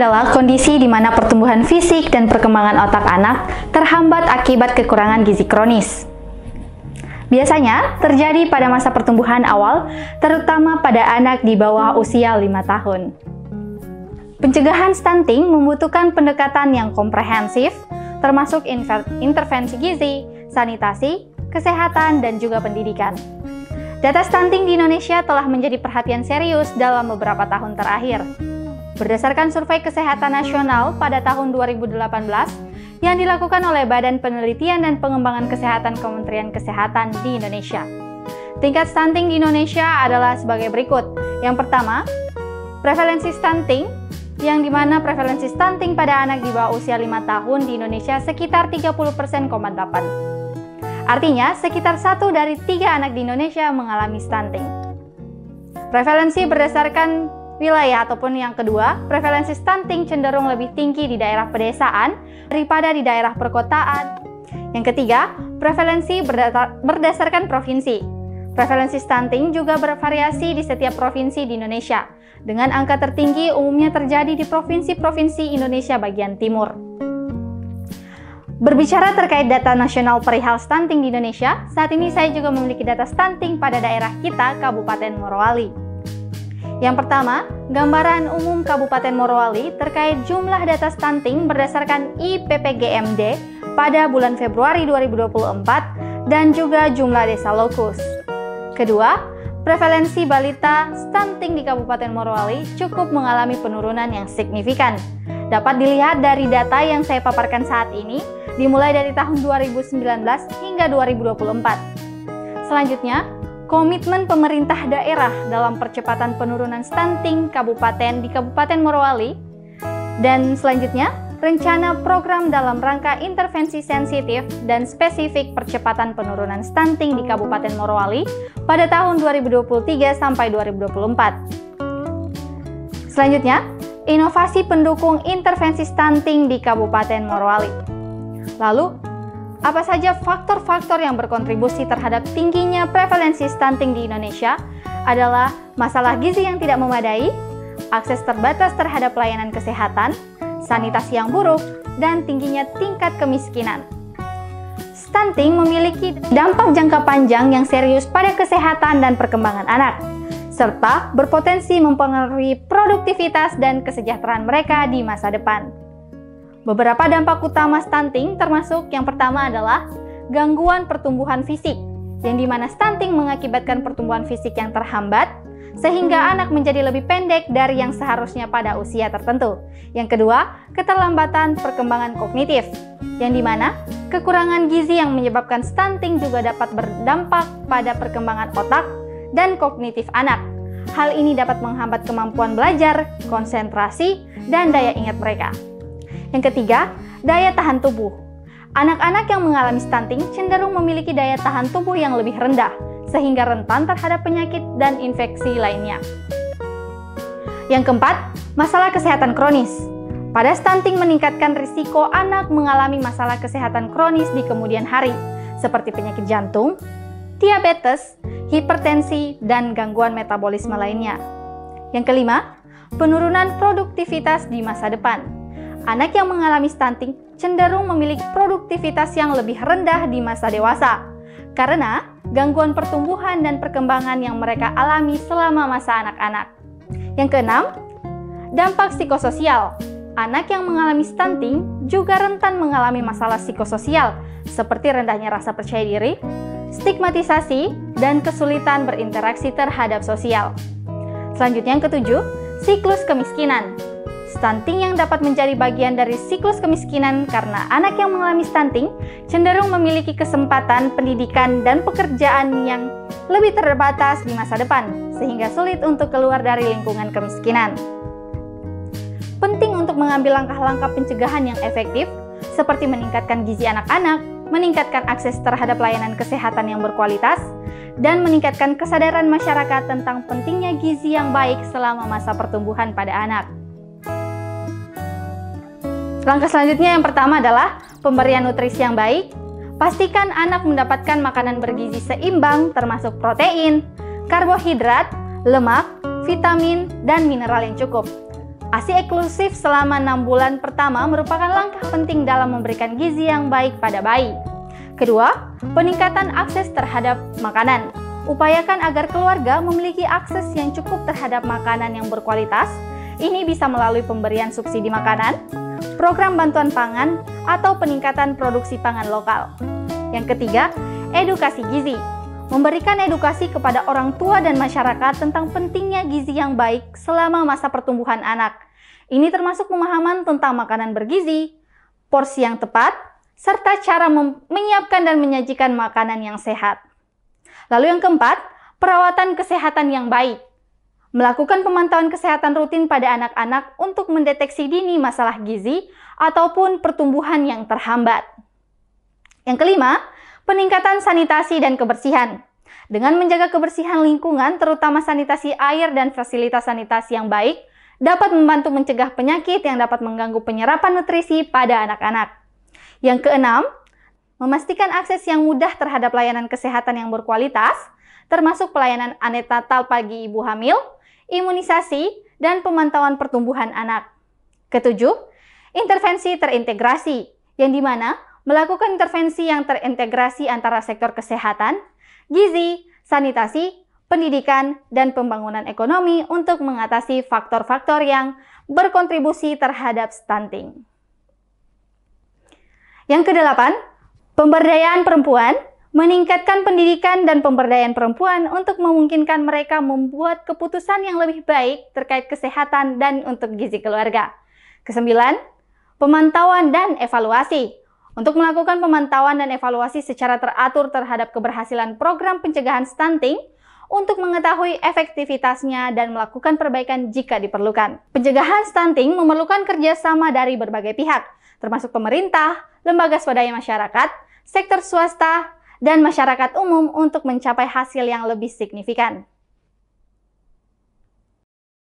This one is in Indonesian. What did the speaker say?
adalah kondisi di mana pertumbuhan fisik dan perkembangan otak anak terhambat akibat kekurangan gizi kronis. Biasanya terjadi pada masa pertumbuhan awal, terutama pada anak di bawah usia 5 tahun. Pencegahan stunting membutuhkan pendekatan yang komprehensif, termasuk intervensi gizi, sanitasi, kesehatan, dan juga pendidikan. Data stunting di Indonesia telah menjadi perhatian serius dalam beberapa tahun terakhir. Berdasarkan Survei Kesehatan Nasional pada tahun 2018 yang dilakukan oleh Badan Penelitian dan Pengembangan Kesehatan Kementerian Kesehatan di Indonesia. Tingkat stunting di Indonesia adalah sebagai berikut. Yang pertama, prevalensi stunting, yang dimana prevalensi stunting pada anak di bawah usia 5 tahun di Indonesia sekitar 30,8%. Artinya, sekitar 1 dari 3 anak di Indonesia mengalami stunting. Prevalensi berdasarkan wilayah ataupun yang kedua, prevalensi stunting cenderung lebih tinggi di daerah pedesaan daripada di daerah perkotaan. Yang ketiga, prevalensi berdasarkan provinsi. Prevalensi stunting juga bervariasi di setiap provinsi di Indonesia, dengan angka tertinggi umumnya terjadi di provinsi-provinsi Indonesia bagian timur. Berbicara terkait data nasional perihal stunting di Indonesia, saat ini saya juga memiliki data stunting pada daerah kita, Kabupaten Morowali. Yang pertama, gambaran umum Kabupaten Morowali terkait jumlah data stunting berdasarkan IPPGMD pada bulan Februari 2024 dan juga jumlah desa lokus. Kedua, prevalensi balita stunting di Kabupaten Morowali cukup mengalami penurunan yang signifikan. Dapat dilihat dari data yang saya paparkan saat ini, dimulai dari tahun 2019 hingga 2024. Selanjutnya, komitmen pemerintah daerah dalam percepatan penurunan stunting di Kabupaten Morowali, dan selanjutnya rencana program dalam rangka intervensi sensitif dan spesifik percepatan penurunan stunting di Kabupaten Morowali pada tahun 2023 sampai 2024. Selanjutnya, inovasi pendukung intervensi stunting di Kabupaten Morowali. Lalu, apa saja faktor-faktor yang berkontribusi terhadap tingginya prevalensi stunting di Indonesia adalah masalah gizi yang tidak memadai, akses terbatas terhadap pelayanan kesehatan, sanitasi yang buruk, dan tingginya tingkat kemiskinan. Stunting memiliki dampak jangka panjang yang serius pada kesehatan dan perkembangan anak, serta berpotensi mempengaruhi produktivitas dan kesejahteraan mereka di masa depan. Beberapa dampak utama stunting termasuk yang pertama adalah gangguan pertumbuhan fisik, yang dimana stunting mengakibatkan pertumbuhan fisik yang terhambat, sehingga anak menjadi lebih pendek dari yang seharusnya pada usia tertentu. Yang kedua, keterlambatan perkembangan kognitif, yang dimana kekurangan gizi yang menyebabkan stunting juga dapat berdampak pada perkembangan otak dan kognitif anak. Hal ini dapat menghambat kemampuan belajar, konsentrasi, dan daya ingat mereka. Yang ketiga, daya tahan tubuh. Anak-anak yang mengalami stunting cenderung memiliki daya tahan tubuh yang lebih rendah, sehingga rentan terhadap penyakit dan infeksi lainnya. Yang keempat, masalah kesehatan kronis. Pada stunting meningkatkan risiko anak mengalami masalah kesehatan kronis di kemudian hari, seperti penyakit jantung, diabetes, hipertensi, dan gangguan metabolisme lainnya. Yang kelima, penurunan produktivitas di masa depan. Anak yang mengalami stunting cenderung memiliki produktivitas yang lebih rendah di masa dewasa, karena gangguan pertumbuhan dan perkembangan yang mereka alami selama masa anak-anak. Yang keenam, dampak psikososial. Anak yang mengalami stunting juga rentan mengalami masalah psikososial, seperti rendahnya rasa percaya diri, stigmatisasi, dan kesulitan berinteraksi terhadap sosial. Selanjutnya yang ketujuh, siklus kemiskinan. Stunting yang dapat menjadi bagian dari siklus kemiskinan karena anak yang mengalami stunting cenderung memiliki kesempatan pendidikan dan pekerjaan yang lebih terbatas di masa depan, sehingga sulit untuk keluar dari lingkungan kemiskinan. Penting untuk mengambil langkah-langkah pencegahan yang efektif, seperti meningkatkan gizi anak-anak, meningkatkan akses terhadap layanan kesehatan yang berkualitas, dan meningkatkan kesadaran masyarakat tentang pentingnya gizi yang baik selama masa pertumbuhan pada anak. Langkah selanjutnya yang pertama adalah pemberian nutrisi yang baik. Pastikan anak mendapatkan makanan bergizi seimbang termasuk protein, karbohidrat, lemak, vitamin, dan mineral yang cukup. ASI eksklusif selama 6 bulan pertama merupakan langkah penting dalam memberikan gizi yang baik pada bayi. Kedua, peningkatan akses terhadap makanan. Upayakan agar keluarga memiliki akses yang cukup terhadap makanan yang berkualitas. Ini bisa melalui pemberian subsidi makanan, program bantuan pangan, atau peningkatan produksi pangan lokal. Yang ketiga, edukasi gizi. Memberikan edukasi kepada orang tua dan masyarakat tentang pentingnya gizi yang baik selama masa pertumbuhan anak. Ini termasuk pemahaman tentang makanan bergizi, porsi yang tepat, serta cara menyiapkan dan menyajikan makanan yang sehat. Lalu yang keempat, perawatan kesehatan yang baik. Melakukan pemantauan kesehatan rutin pada anak-anak untuk mendeteksi dini masalah gizi ataupun pertumbuhan yang terhambat. Yang kelima, peningkatan sanitasi dan kebersihan. Dengan menjaga kebersihan lingkungan, terutama sanitasi air dan fasilitas sanitasi yang baik, dapat membantu mencegah penyakit yang dapat mengganggu penyerapan nutrisi pada anak-anak. Yang keenam, memastikan akses yang mudah terhadap layanan kesehatan yang berkualitas, termasuk pelayanan antenatal pagi ibu hamil, imunisasi, dan pemantauan pertumbuhan anak. Ketujuh, intervensi terintegrasi, yang dimana melakukan intervensi yang terintegrasi antara sektor kesehatan, gizi, sanitasi, pendidikan, dan pembangunan ekonomi untuk mengatasi faktor-faktor yang berkontribusi terhadap stunting. Yang kedelapan, pemberdayaan perempuan. Meningkatkan pendidikan dan pemberdayaan perempuan untuk memungkinkan mereka membuat keputusan yang lebih baik terkait kesehatan dan untuk gizi keluarga. Kesembilan, pemantauan dan evaluasi. Untuk melakukan pemantauan dan evaluasi secara teratur terhadap keberhasilan program pencegahan stunting untuk mengetahui efektivitasnya dan melakukan perbaikan jika diperlukan. Pencegahan stunting memerlukan kerjasama dari berbagai pihak, termasuk pemerintah, lembaga swadaya masyarakat, sektor swasta, dan masyarakat umum untuk mencapai hasil yang lebih signifikan.